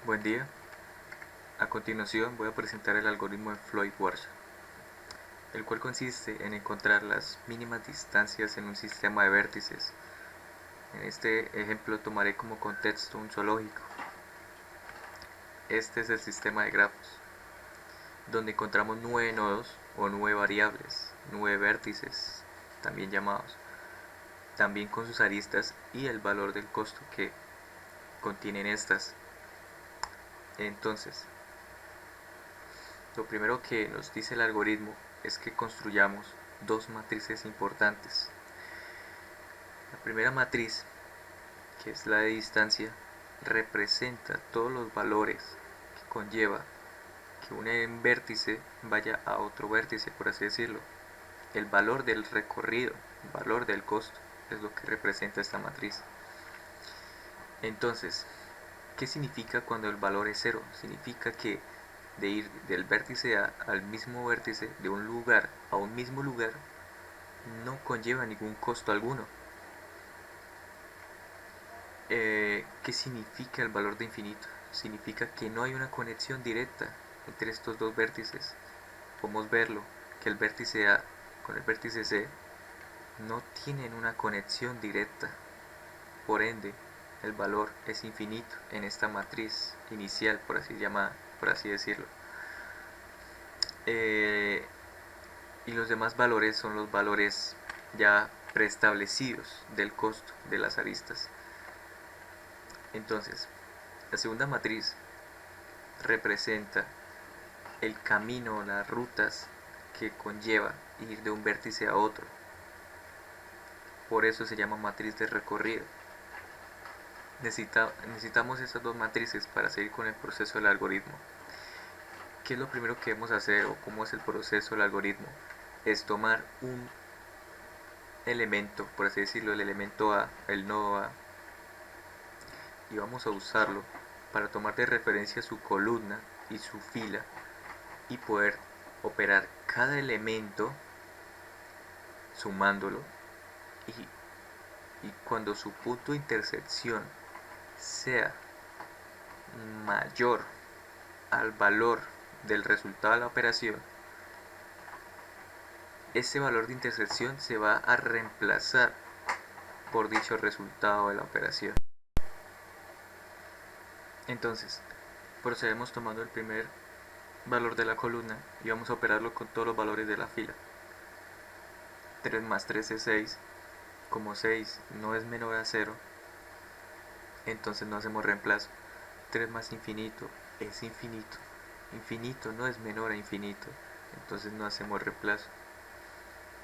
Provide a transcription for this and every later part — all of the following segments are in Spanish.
Buen día. A continuación voy a presentar el algoritmo de Floyd-Warshall, el cual consiste en encontrar las mínimas distancias en un sistema de vértices. En este ejemplo tomaré como contexto un zoológico. Este es el sistema de grafos, donde encontramos 9 nodos o 9 variables, 9 vértices, también llamados, también con sus aristas y el valor del costo que contienen estas. Entonces, lo primero que nos dice el algoritmo es que construyamos dos matrices importantes. La primera matriz, que es la de distancia, representa todos los valores que conlleva que un vértice vaya a otro vértice, por así decirlo. El valor del recorrido, el valor del costo, es lo que representa esta matriz. Entonces, ¿qué significa cuando el valor es cero? Significa que de ir del vértice A al mismo vértice, de un lugar a un mismo lugar, no conlleva ningún costo alguno. ¿Qué significa el valor de infinito? Significa que no hay una conexión directa entre estos dos vértices. Podemos verlo, que el vértice A con el vértice C no tienen una conexión directa. Por ende, el valor es infinito en esta matriz inicial, por así decirlo. Y los demás valores son los valores ya preestablecidos del costo de las aristas. Entonces, la segunda matriz representa el camino, las rutas que conlleva ir de un vértice a otro. Por eso se llama matriz de recorrido. Necesitamos estas dos matrices para seguir con el proceso del algoritmo. ¿Qué es lo primero que debemos hacer o cómo es el proceso del algoritmo? Es tomar un elemento, por así decirlo, el elemento A, el nodo A, y vamos a usarlo para tomar de referencia su columna y su fila y poder operar cada elemento sumándolo y cuando su punto de intersección sea mayor al valor del resultado de la operación, ese valor de intersección se va a reemplazar por dicho resultado de la operación. Entonces, procedemos tomando el primer valor de la columna y vamos a operarlo con todos los valores de la fila. 3 más 3 es 6. Como 6 no es menor a 0, entonces no hacemos reemplazo. 3 más infinito es infinito. Infinito no es menor a infinito, entonces no hacemos reemplazo.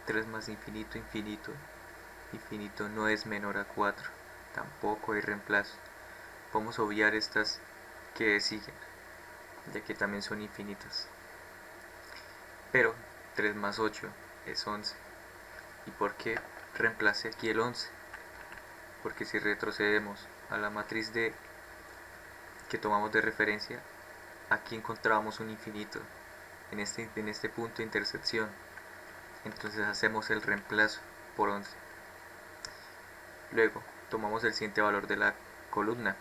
3 más infinito, infinito. Infinito no es menor a 4, tampoco hay reemplazo. Podemos obviar estas que siguen, ya que también son infinitas. Pero 3 más 8 es 11. ¿Y por qué reemplacé aquí el 11? Porque si retrocedemos a la matriz que tomamos de referencia, aquí encontramos un infinito en este punto de intersección. Entonces hacemos el reemplazo por 11. Luego tomamos el siguiente valor de la columna,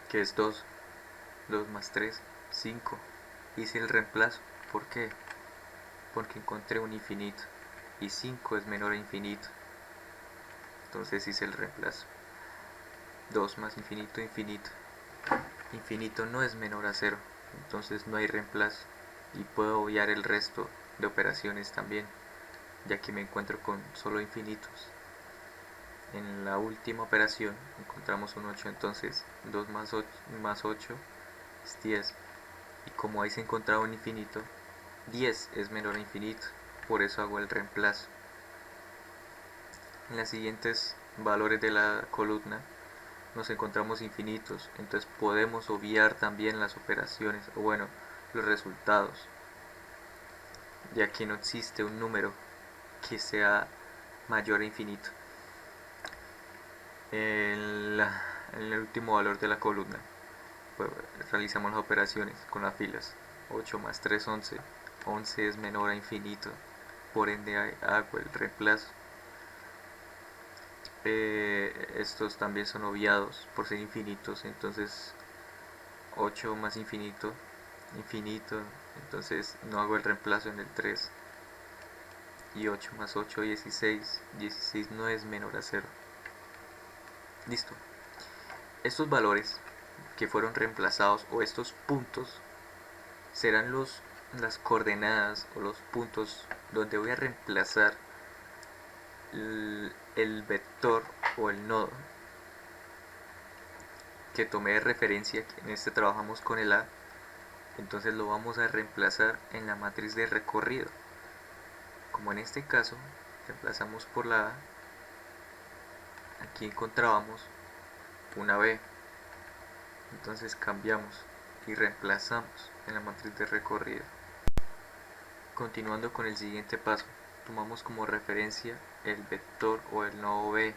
que es 2. 2 más 3, 5. Hice el reemplazo. ¿Por qué? Porque encontré un infinito y 5 es menor a infinito. Entonces hice el reemplazo. 2 más infinito, infinito. Infinito no es menor a 0, entonces no hay reemplazo. Y puedo obviar el resto de operaciones también, ya que me encuentro con solo infinitos. En la última operación encontramos un 8, entonces 2 más 8 es 10. Y como ahí se encontraba un infinito, 10 es menor a infinito, por eso hago el reemplazo. En los siguientes valores de la columna nos encontramos infinitos, entonces podemos obviar también las operaciones, o bueno, los resultados, ya que no existe un número que sea mayor a infinito. En el último valor de la columna, pues, realizamos las operaciones con las filas. 8 más 3, 11. 11 es menor a infinito, por ende hago el reemplazo. Estos también son obviados por ser infinitos, entonces 8 más infinito, infinito, entonces no hago el reemplazo en el 3. Y 8 más 8, 16. 16 no es menor a 0. Listo. Estos valores que fueron reemplazados o estos puntos serán las coordenadas o los puntos donde voy a reemplazar el vector o el nodo que tomé de referencia, que en este trabajamos con el A, entonces lo vamos a reemplazar en la matriz de recorrido. Como en este caso reemplazamos por la A, aquí encontrábamos una B, entonces cambiamos y reemplazamos en la matriz de recorrido. Continuando con el siguiente paso, tomamos como referencia el vector o el nodo B,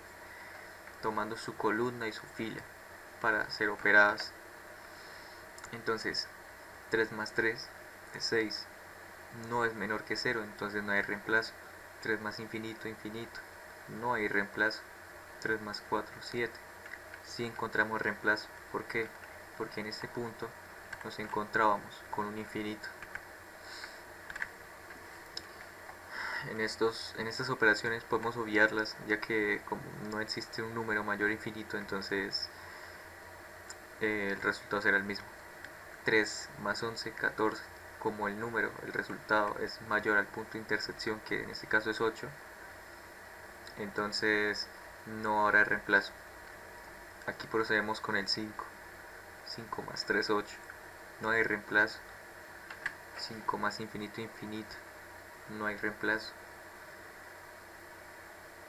tomando su columna y su fila para ser operadas. Entonces 3 más 3 es 6, no es menor que 0, entonces no hay reemplazo. 3 más infinito, infinito, no hay reemplazo. 3 más 4, 7, sí encontramos reemplazo. ¿Por qué? Porque en este punto nos encontrábamos con un infinito. En estas operaciones podemos obviarlas, ya que como no existe un número mayor infinito, entonces el resultado será el mismo. 3 más 11, 14. Como el número, el resultado es mayor al punto de intersección, que en este caso es 8, entonces no habrá reemplazo. Aquí procedemos con el 5. 5 más 3, 8. No hay reemplazo. 5 más infinito, infinito. No hay reemplazo.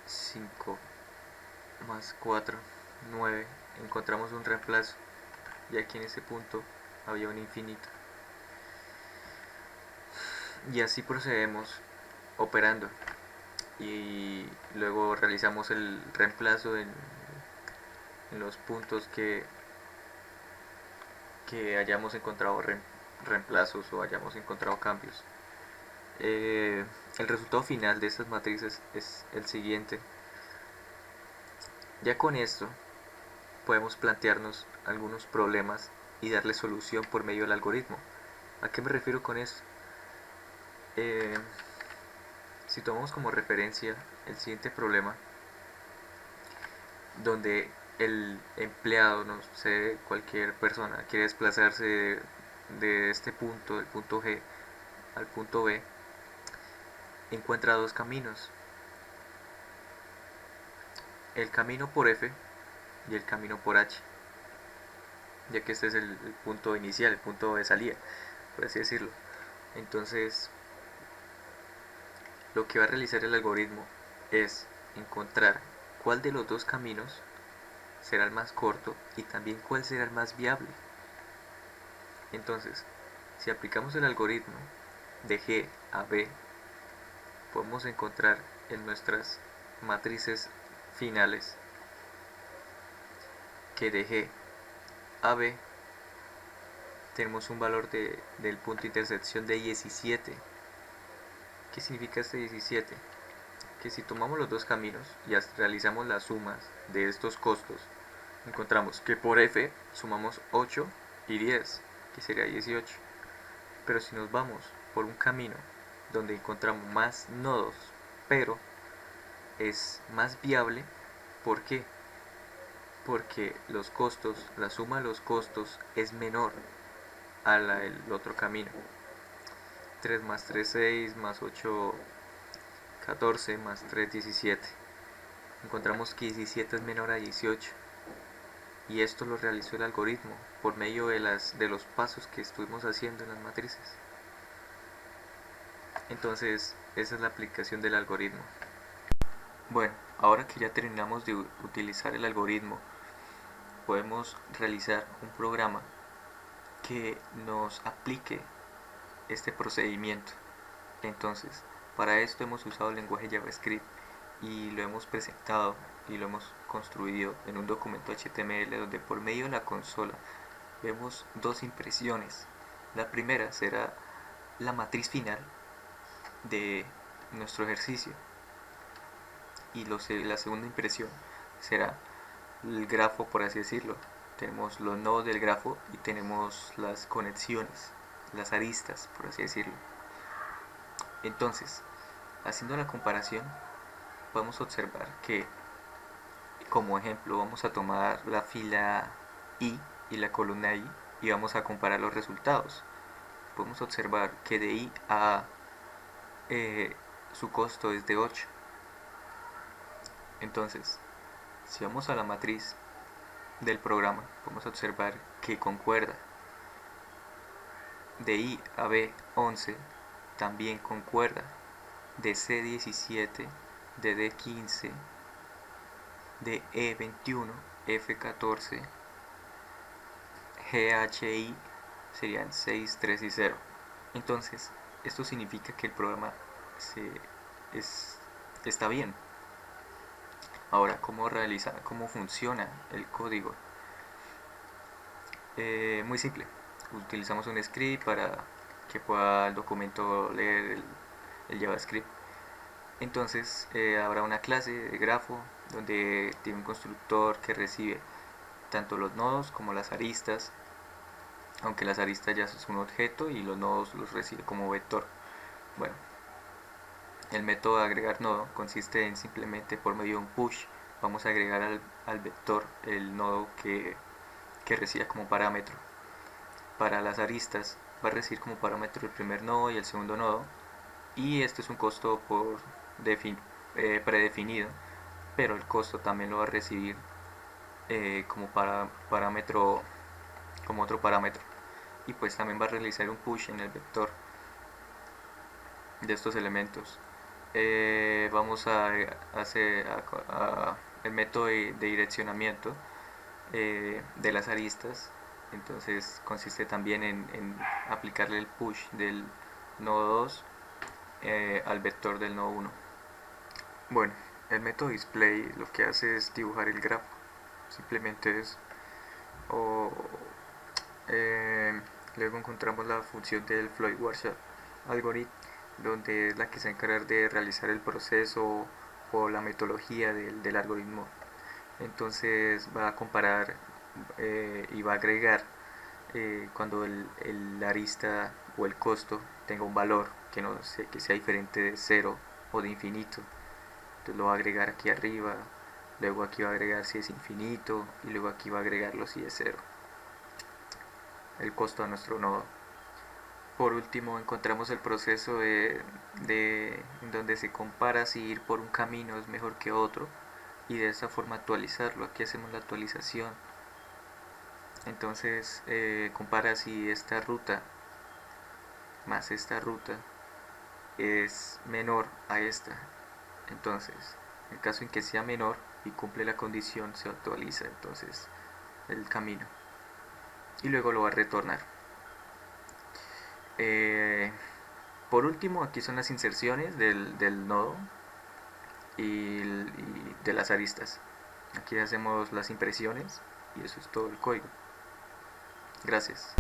5 más 4, 9. Encontramos un reemplazo. Y aquí en ese punto había un infinito. Y así procedemos operando. Y luego realizamos el reemplazo en los puntos que hayamos encontrado reemplazos o hayamos encontrado cambios. El resultado final de estas matrices es el siguiente. Ya con esto podemos plantearnos algunos problemas y darle solución por medio del algoritmo. ¿A qué me refiero con esto? Si tomamos como referencia el siguiente problema, donde el empleado, no sé, cualquier persona quiere desplazarse de este punto, del punto G al punto B, encuentra dos caminos: el camino por F y el camino por H, ya que este es el punto inicial, el punto de salida, por así decirlo. Entonces, lo que va a realizar el algoritmo es encontrar cuál de los dos caminos será el más corto y también cuál será el más viable. Entonces, si aplicamos el algoritmo de G a B, podemos encontrar en nuestras matrices finales que de G a B tenemos un valor del punto de intersección de 17. ¿Qué significa este 17? Que si tomamos los dos caminos y realizamos las sumas de estos costos, encontramos que por F sumamos 8 y 10, que sería 18. Pero si nos vamos por un camino donde encontramos más nodos, pero es más viable, ¿por qué? Porque los costos, la suma de los costos es menor a la del otro camino. 3 más 3, 6, más 8, 14, más 3, 17. Encontramos que 17 es menor a 18. Y esto lo realizó el algoritmo por medio de los pasos que estuvimos haciendo en las matrices. Entonces, esa es la aplicación del algoritmo. Bueno, ahora que ya terminamos de utilizar el algoritmo, podemos realizar un programa que nos aplique este procedimiento. Entonces, para esto hemos usado el lenguaje JavaScript y lo hemos presentado y lo hemos construido en un documento HTML donde por medio de la consola vemos dos impresiones. La primera será la matriz final de nuestro ejercicio y la segunda impresión será el grafo, por así decirlo, tenemos los nodos del grafo y tenemos las conexiones, las aristas, por así decirlo. Entonces, haciendo la comparación, podemos observar que, como ejemplo, vamos a tomar la fila I y la columna I y vamos a comparar los resultados. Podemos observar que de I a su costo es de 8. Entonces, si vamos a la matriz del programa, podemos observar que concuerda. De I a B11 también concuerda. De C17, de D15, de E21, F14, GHI serían 6, 3 y 0. Entonces, esto significa que el programa está bien. Ahora, ¿cómo funciona el código? Muy simple. Utilizamos un script para que pueda el documento leer el JavaScript. Entonces habrá una clase de grafo donde tiene un constructor que recibe tanto los nodos como las aristas, aunque las aristas ya es un objeto y los nodos los recibe como vector. Bueno, el método de agregar nodo consiste en simplemente por medio de un push vamos a agregar al vector el nodo que reciba como parámetro. Para las aristas va a recibir como parámetro el primer nodo y el segundo nodo, y este es un costo predefinido, pero el costo también lo va a recibir como parámetro, como otro parámetro, y pues también va a realizar un push en el vector de estos elementos. Vamos a hacer el método de direccionamiento de las aristas. Entonces consiste también en aplicarle el push del nodo 2 al vector del nodo 1. Bueno, el método display lo que hace es dibujar el grafo, simplemente es o, luego encontramos la función del Floyd-Warshall algorithm, donde es la que se encarga de realizar el proceso o la metodología del algoritmo. Entonces va a comparar y va a agregar cuando el arista o el costo tenga un valor que no sé, que sea diferente de 0 o de infinito. Entonces lo va a agregar aquí arriba, luego aquí va a agregar si es infinito y luego aquí va a agregarlo si es 0, el costo a nuestro nodo. Por último encontramos el proceso en donde se compara si ir por un camino es mejor que otro y de esa forma actualizarlo. Aquí hacemos la actualización. Entonces compara si esta ruta más esta ruta es menor a esta. Entonces, en el caso en que sea menor y cumple la condición, se actualiza entonces el camino y luego lo va a retornar. Por último, aquí son las inserciones del nodo y de las aristas. Aquí hacemos las impresiones y eso es todo el código. Gracias.